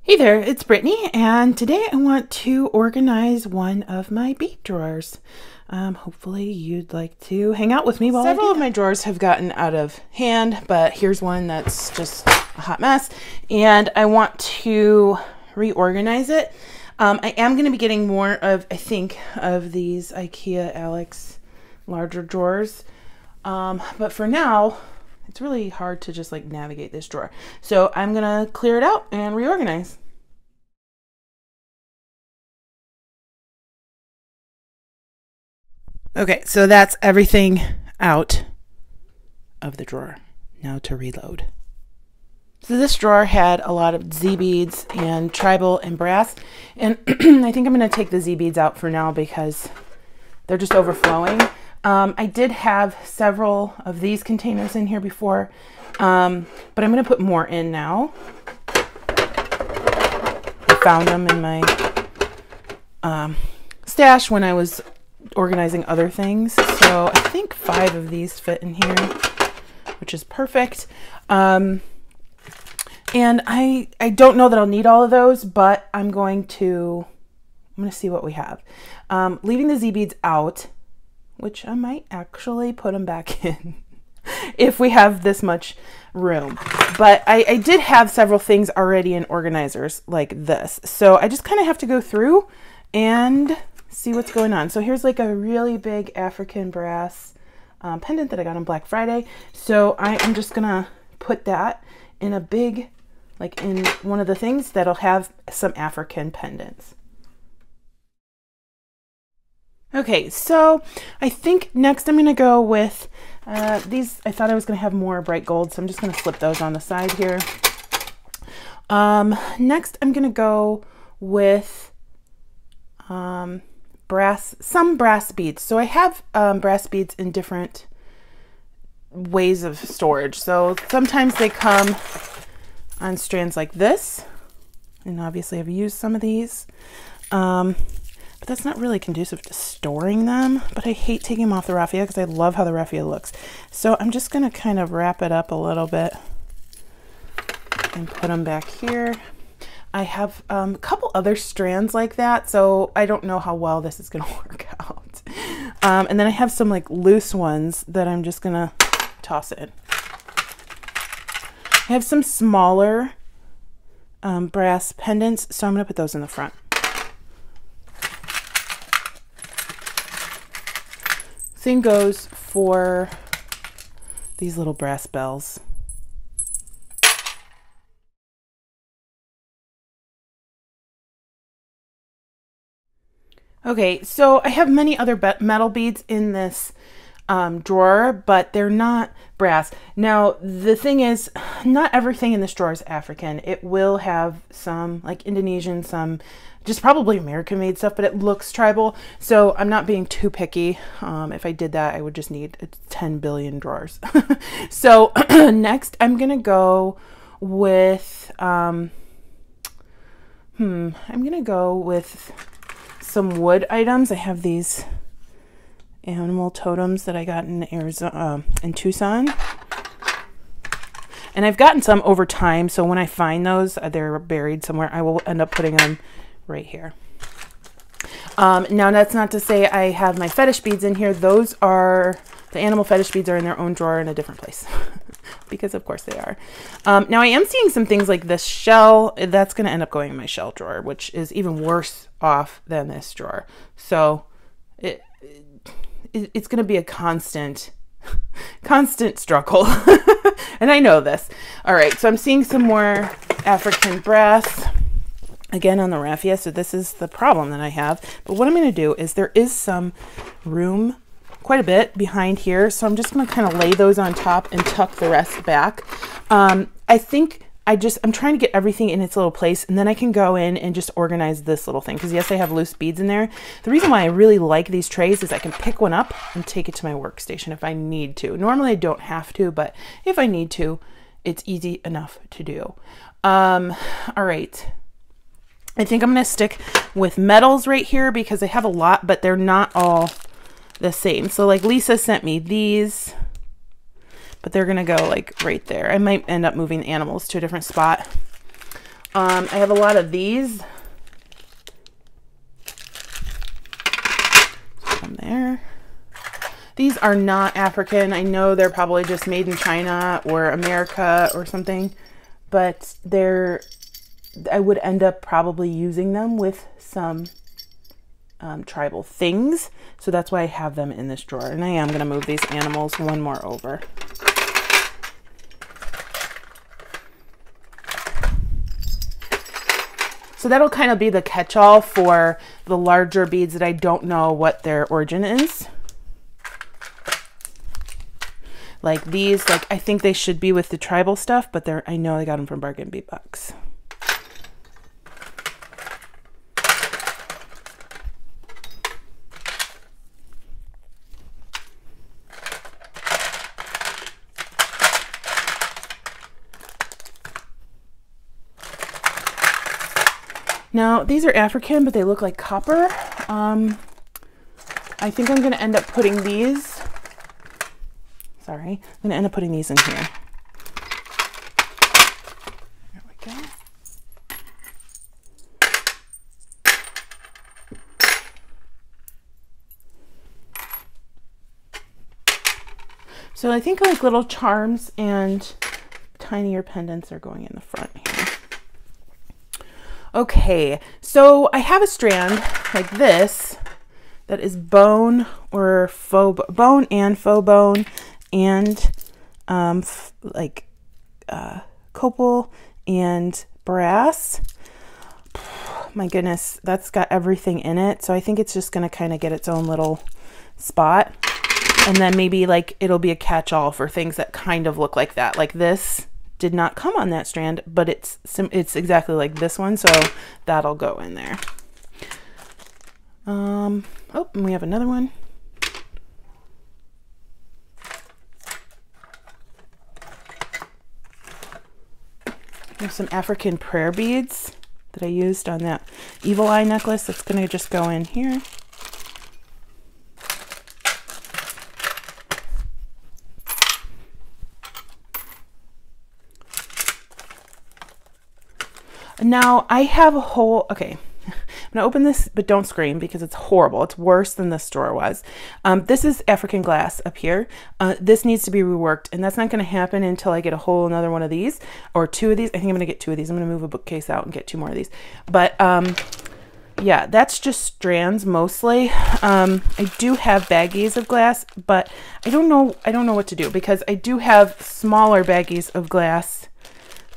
Hey there, it's Brittany, and today I want to organize one of my bead drawers. Hopefully you'd like to hang out with me while Several of my drawers have gotten out of hand, but here's one that's just a hot mess, and I want to reorganize it. I am going to be getting more of, I think, of these IKEA Alex larger drawers, but for now, it's really hard to just like navigate this drawer. So I'm gonna clear it out and reorganize. Okay, so that's everything out of the drawer. Now to reload. So this drawer had a lot of Z beads and tribal and brass, and I think I'm gonna take the Z beads out for now because they're just overflowing. I did have several of these containers in here before, but I'm going to put more in now. I found them in my stash when I was organizing other things. So I think 5 of these fit in here, which is perfect. And I don't know that I'll need all of those, but I'm going to see what we have. Leaving the Z beads out, which I might actually put them back in if we have this much room. But I did have several things already in organizers like this. So I just kind of have to go through and see what's going on. So here's like a really big African brass pendant that I got on Black Friday. So I am just gonna put that in a big, like in one of the things that'll have some African pendants. Okay, so I think next I'm going to go with these. I thought I was going to have more bright gold, so I'm just going to slip those on the side here. Next I'm going to go with some brass beads. So I have brass beads in different ways of storage. So sometimes they come on strands like this, and obviously I've used some of these. But that's not really conducive to storing them, but I hate taking them off the raffia because I love how the raffia looks. So I'm just going to kind of wrap it up a little bit and put them back here. I have a couple other strands like that, so I don't know how well this is going to work out. And then I have some like loose ones that I'm just going to toss in. I have some smaller brass pendants, so I'm going to put those in the front. Same goes for these little brass bells. Okay, so I have many other metal beads in this drawer, but they're not brass. Now, the thing is, not everything in this drawer is African. It will have some like Indonesian, some just probably American made stuff, but it looks tribal. So I'm not being too picky. If I did that, I would just need 10 billion drawers. So next I'm going to go with, I'm going to go with some wood items. I have these animal totems that I got in Arizona, in Tucson. And I've gotten some over time, so when I find those, they're buried somewhere, I will end up putting them right here. Now that's not to say I have my fetish beads in here. Those are, the animal fetish beads are in their own drawer in a different place. Because of course they are. Now I am seeing some things like this shell. That's going to end up going in my shell drawer, which is even worse off than this drawer. So it's going to be a constant struggle. And I know this. All right, so I'm seeing some more African brass again on the raffia. So this is the problem that I have. But what I'm going to do is there is some room, quite a bit behind here. So I'm just going to kind of lay those on top and tuck the rest back. I think I'm trying to get everything in its little place, and then I can go in and just organize this little thing. Because yes, I have loose beads in there. The reason why I really like these trays is I can pick one up and take it to my workstation if I need to. Normally I don't have to, but if I need to, it's easy enough to do. All right. I think I'm going to stick with metals right here because I have a lot, but they're not all the same. So like Lisa sent me these, but they're going to go like right there. I might end up moving the animals to a different spot. I have a lot of these. From there. These are not African. I know they're probably just made in China or America or something, but I would end up probably using them with some tribal things. So that's why I have them in this drawer. And I am going to move these animals one more over. So that'll kind of be the catch-all for the larger beads that I don't know what their origin is. Like these, like I think they should be with the tribal stuff, but I know I got them from Bargain Bead Box. Now, these are African, but they look like copper. I think I'm going to end up putting these. Sorry, I'm going to end up putting these in here. There we go. So I think like little charms and tinier pendants are going in the front here. Okay, so I have a strand like this that is bone or faux bone and faux bone and copal and brass. My goodness, that's got everything in it. So I think it's just going to kind of get its own little spot. And then maybe like it'll be a catch-all for things that kind of look like that. Like this did not come on that strand, but it's exactly like this one, so that'll go in there. Oh, and we have another one. There's some African prayer beads that I used on that evil eye necklace. That's gonna just go in here. Now I have a whole, okay, I'm gonna open this, but don't scream because it's horrible. It's worse than this drawer was. This is African glass up here. This needs to be reworked, and that's not gonna happen until I get a whole another one of these, or two of these. I think I'm gonna get two of these. I'm gonna move a bookcase out and get two more of these. But yeah, that's just strands mostly. I do have baggies of glass, but I don't know what to do because I do have smaller baggies of glass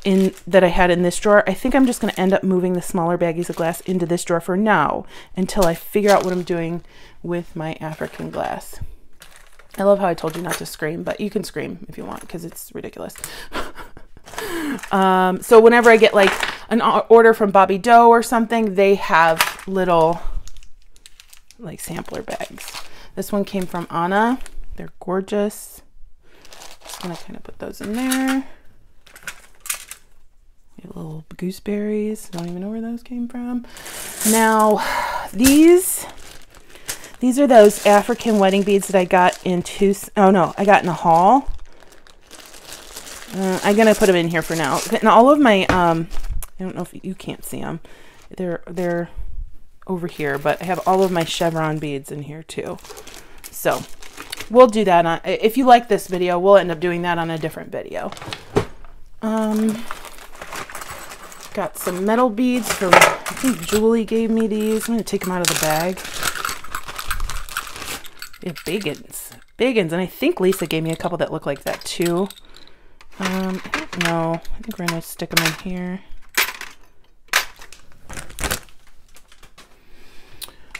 that I had in this drawer. I think I'm just going to end up moving the smaller baggies of glass into this drawer for now until I figure out what I'm doing with my African glass. I love how I told you not to scream, but you can scream if you want because it's ridiculous. So whenever I get like an order from Bobby Doe or something, they have little like sampler bags. This one came from Anna. They're gorgeous. Just going to kind of put those in there. Little gooseberries. Don't even know where those came from. Now, these are those African wedding beads that I got in I got in a haul. I'm gonna put them in here for now. And all of my I don't know if you can't see them. They're over here, but I have all of my chevron beads in here too. So we'll do that if you like this video, we'll end up doing that on a different video. Got some metal beads from, I think Julie gave me these. I'm going to take them out of the bag. We have big ones, and I think Lisa gave me a couple that look like that too. I don't know. I think we're going to stick them in here.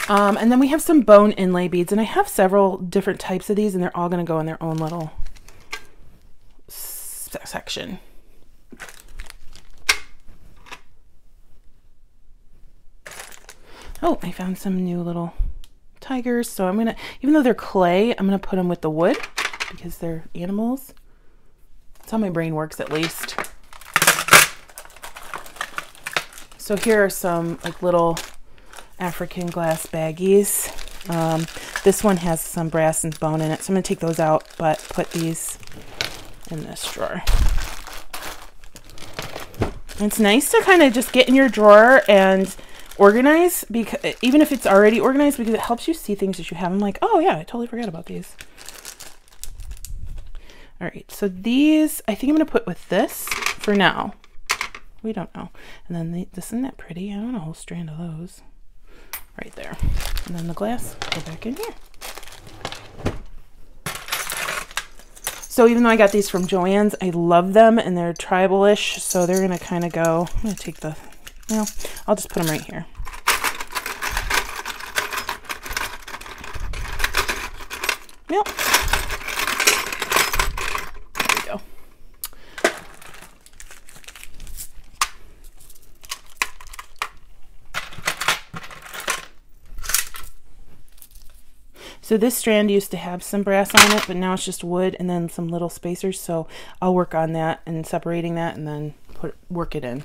And then we have some bone inlay beads, and I have several different types of these, and they're all going to go in their own little section. Oh, I found some new little tigers. So I'm gonna, even though they're clay, I'm gonna put them with the wood because they're animals. That's how my brain works, at least. So here are some like little African glass baggies. This one has some brass and bone in it, so I'm gonna take those out, but put these in this drawer. It's nice to kind of just get in your drawer and organize, because even if it's already organized, because it helps you see things that you have. I'm like, oh yeah, I totally forgot about these. All right, so these, I think I'm gonna put with this for now. We don't know. And then isn't that pretty? I want a whole strand of those right there. And then the glass, go back in here. So even though I got these from Joann's, I love them and they're tribal-ish. So they're gonna kind of go, I'm gonna take the, well, I'll just put them right here. Yep. There we go. So this strand used to have some brass on it, but now it's just wood and then some little spacers. So I'll work on that and separating that and then work it in.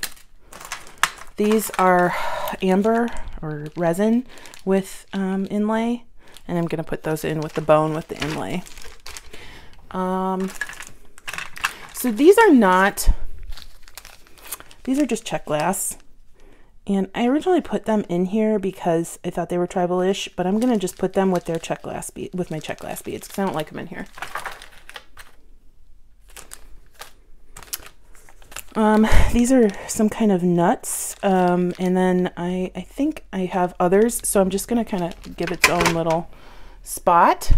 These are amber or resin with inlay, and I'm going to put those in with the bone with the inlay. So these are just check glass. And I originally put them in here because I thought they were tribal-ish, but I'm going to just put them with their check glass with my check glass beads because I don't like them in here. These are some kind of nuts, and then I think I have others, so I'm just going to kind of give its own little spot.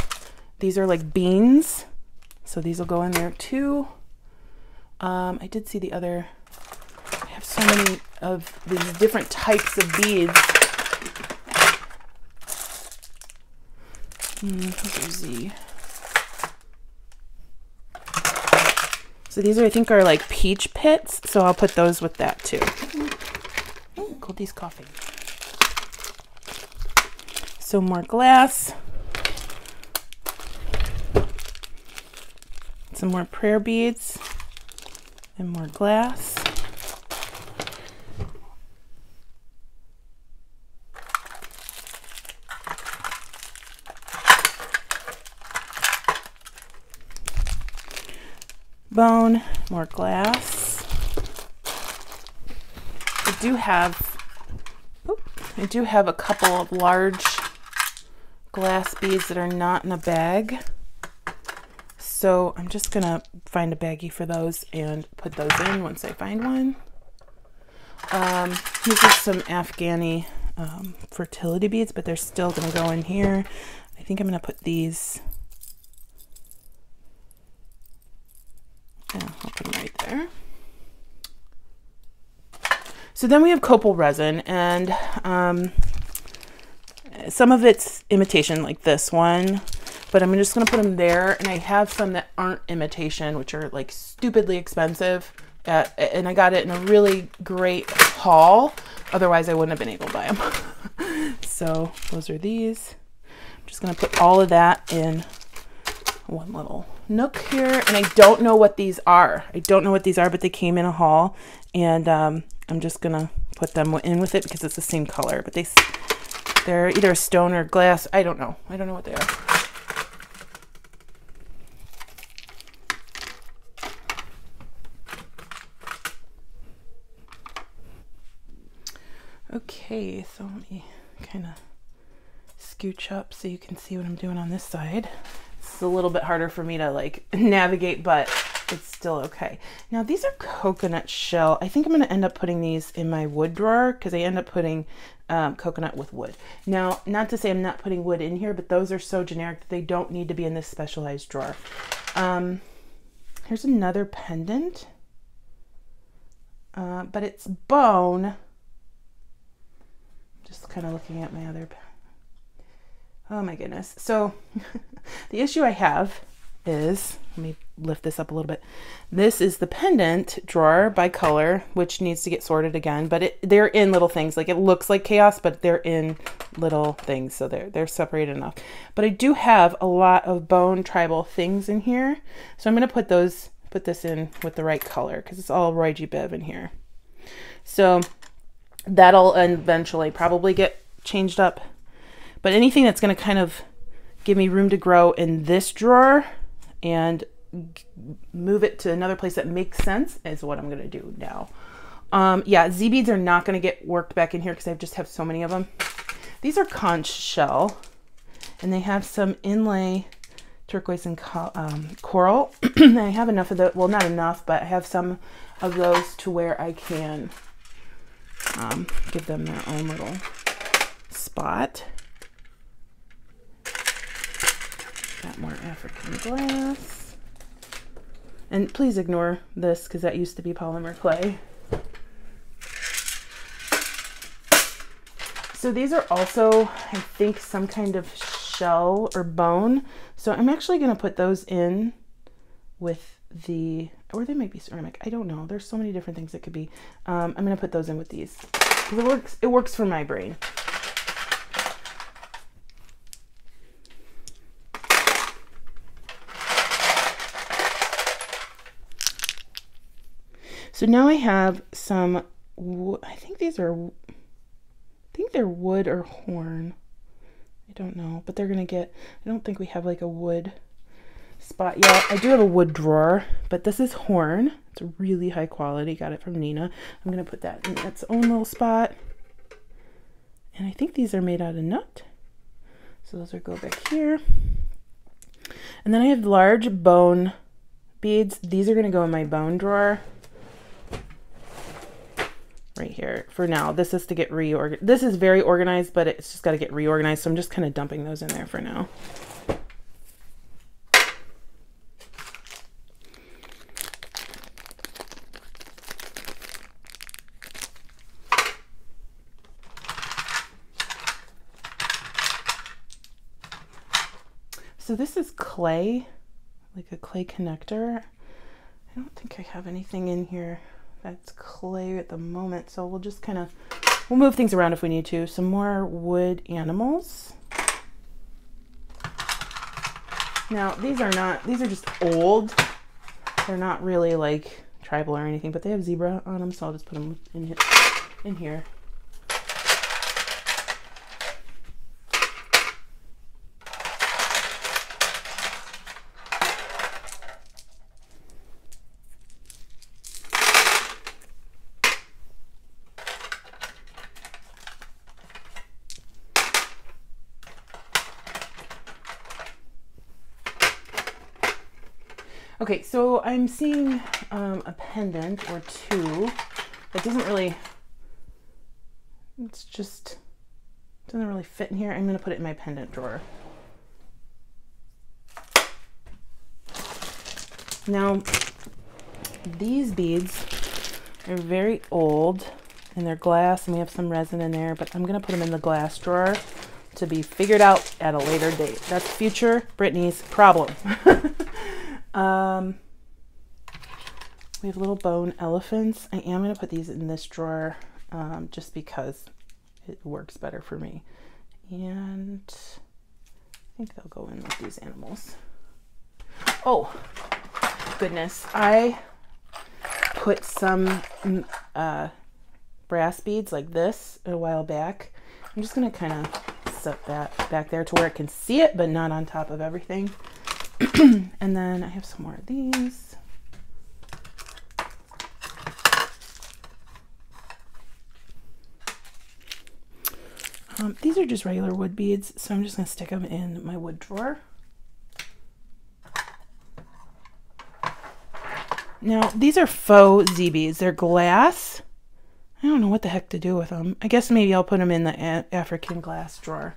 These are like beans, so these will go in there too. I did see the other... I have so many of these different types of beads. So these are, I think, are like peach pits, so I'll put those with that too. Oh, Coldie's coughing. So more glass. Some more prayer beads and more glass. Bone, more glass. I do have a couple of large glass beads that are not in a bag. So I'm just gonna find a baggie for those and put those in once I find one. These are some Afghani fertility beads, but they're still gonna go in here. I think I'm gonna put these. Yeah, I'll put them right there. So then we have copal resin, and some of it's imitation like this one, but I'm just going to put them there. And I have some that aren't imitation, which are like stupidly expensive. And I got it in a really great haul. Otherwise I wouldn't have been able to buy them. So those are these. I'm just going to put all of that in one little nook here, and I don't know what these are. But they came in a haul, and I'm just gonna put them in with it because it's the same color, but they're either stone or glass. I don't know what they are. Okay, so let me kind of scooch up so you can see what I'm doing on this side. It's a little bit harder for me to like navigate, but it's still okay. Now these are coconut shell. I think I'm going to end up putting these in my wood drawer because I end up putting coconut with wood. Now, not to say I'm not putting wood in here, but those are so generic that they don't need to be in this specialized drawer. Here's another pendant, but it's bone. Just kind of looking at my other. Oh my goodness. So the issue I have is, let me lift this up a little bit. This is the pendant drawer by color, which needs to get sorted again, but they're in little things. Like it looks like chaos, but they're in little things. So they're separated enough. But I do have a lot of bone tribal things in here. So I'm going to put this in with the right color because it's all Roy G. Biv in here. So that'll eventually probably get changed up. But anything that's going to kind of give me room to grow in this drawer and move it to another place that makes sense is what I'm going to do now. Yeah, Z beads are not going to get worked back in here because I just have so many of them. These are conch shell, and they have some inlay turquoise and coral. I have enough of the, well, not enough, but I have some of those to where I can give them their own little spot. Got more African glass. And please ignore this because that used to be polymer clay. So these are also, I think, some kind of shell or bone. So I'm actually going to put those in with the, or they might be ceramic. I don't know. There's so many different things it could be. I'm going to put those in with these. It works for my brain. So now I have some, I think these are, I think they're wood or horn. I don't know, but they're going to get, I don't think we have like a wood spot yet. I do have a wood drawer, but this is horn. It's really high quality. Got it from Nina. I'm going to put that in its own little spot. And I think these are made out of nut. So those will go back here. And then I have large bone beads. These are going to go in my bone drawer. Right here for now. This is to get reorganized. This is very organized, but it's just got to get reorganized. So I'm just kind of dumping those in there for now. So this is clay, like a clay connector. I don't think I have anything in here that's clay at the moment, so we'll just kind of, we'll move things around if we need to. Some more wood animals. Now these are not, these are just old. They're not really like tribal or anything, but they have zebra on them, so I'll just put them in here. Okay, so I'm seeing a pendant or two that doesn't really, it's just, doesn't really fit in here. I'm going to put it in my pendant drawer. Now, these beads are very old and they're glass and we have some resin in there, but I'm going to put them in the glass drawer to be figured out at a later date. That's future Brittany's problem. We have little bone elephants. I am going to put these in this drawer just because it works better for me. And I think they'll go in with these animals. Oh, goodness. I put some brass beads like this a while back. I'm just going to kind of set that back there to where it can see it, but not on top of everything. And then I have some more of these. These are just regular wood beads, so I'm just going to stick them in my wood drawer. Now, these are faux Z beads. They're glass. I don't know what the heck to do with them. I guess maybe I'll put them in the African glass drawer,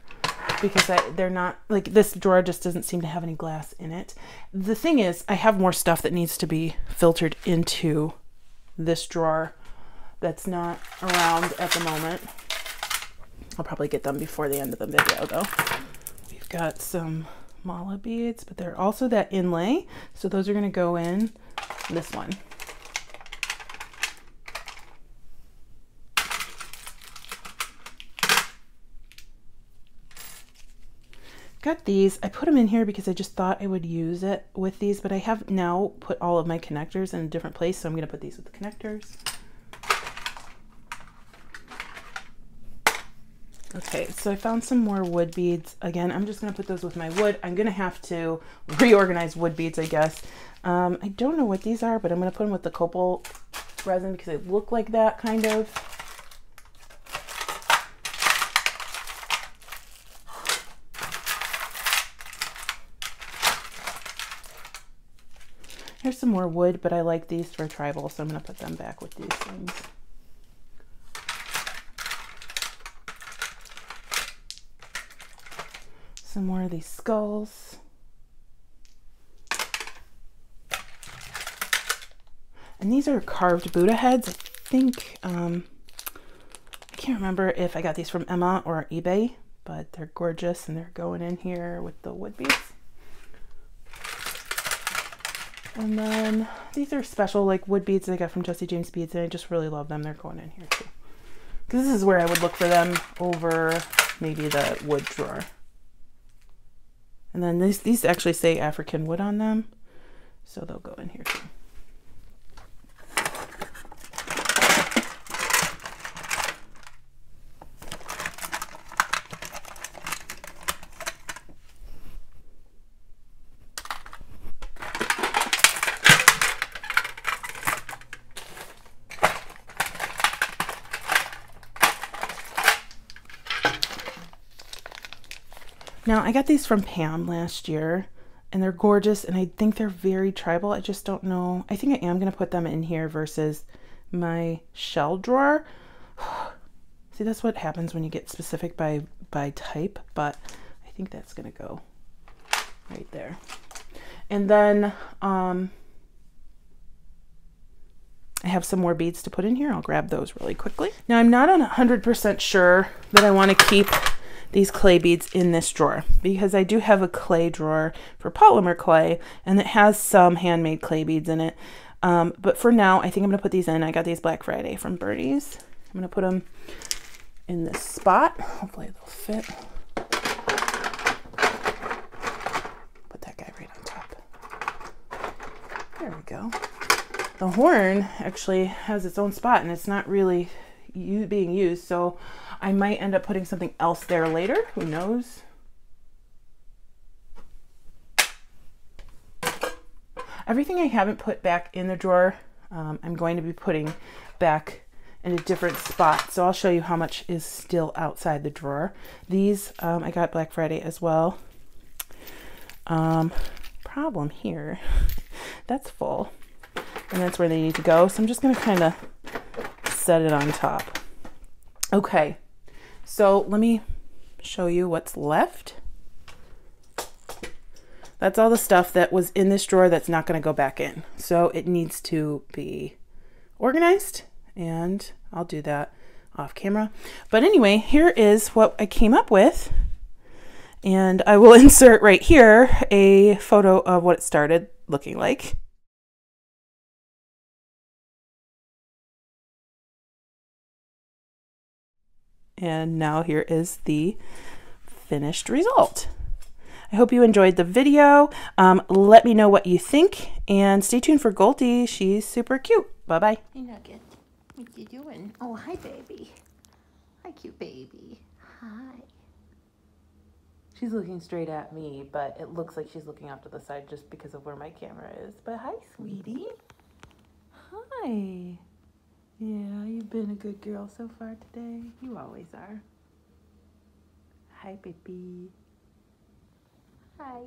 because they're not, like, this drawer just doesn't seem to have any glass in it. The thing is, I have more stuff that needs to be filtered into this drawer that's not around at the moment. I'll probably get them before the end of the video, though. We've got some mala beads, but they're also that inlay, so those are going to go in this one. Got these. I put them in here because I just thought I would use it with these, but I have now put all of my connectors in a different place, so I'm going to put these with the connectors. Okay, so I found some more wood beads. Again, I'm just going to put those with my wood. I'm going to have to reorganize wood beads, I guess. I don't know what these are, but I'm going to put them with the copal resin because they look like that kind of. Here's some more wood, but I like these for tribal, so I'm going to put them back with these things. Some more of these skulls. And these are carved Buddha heads. I think, I can't remember if I got these from Emma or eBay, but they're gorgeous and they're going in here with the wood beads. And then these are special like wood beads I got from Jesse James Beads, and I just really love them. They're going in here too. Because this is where I would look for them over maybe the wood drawer. And then these actually say African wood on them, so they'll go in here too. Now, I got these from Pam last year, and they're gorgeous, and I think they're very tribal. I just don't know. I think I am going to put them in here versus my shell drawer. See, that's what happens when you get specific by type, but I think that's going to go right there. And then I have some more beads to put in here. I'll grab those really quickly. Now, I'm not 100% sure that I want to keep these clay beads in this drawer because I do have a clay drawer for polymer clay and it has some handmade clay beads in it. But for now, I think I'm going to put these in. I got these Black Friday from Birdie's. I'm going to put them in this spot. Hopefully they'll fit. Put that guy right on top. There we go. The horn actually has its own spot and it's not really being used, so I might end up putting something else there later. Who knows? Everything I haven't put back in the drawer, I'm going to be putting back in a different spot. So I'll show you how much is still outside the drawer. These I got Black Friday as well. Problem here, that's full. And that's where they need to go. So I'm just going to kind of set it on top. Okay, so let me show you what's left. That's all the stuff that was in this drawer that's not going to go back in. So it needs to be organized, and I'll do that off camera. But anyway, here is what I came up with. And I will insert right here a photo of what it started looking like. And now here is the finished result. I hope you enjoyed the video. Let me know what you think and stay tuned for Goldie. She's super cute. Bye-bye. Hey Nugget, what you doing? Oh, hi baby. Hi cute baby. Hi. She's looking straight at me, but it looks like she's looking off to the side just because of where my camera is. But hi, sweetie. Hi. Yeah, you've been a good girl so far today. You always are. Hi, baby. Hi.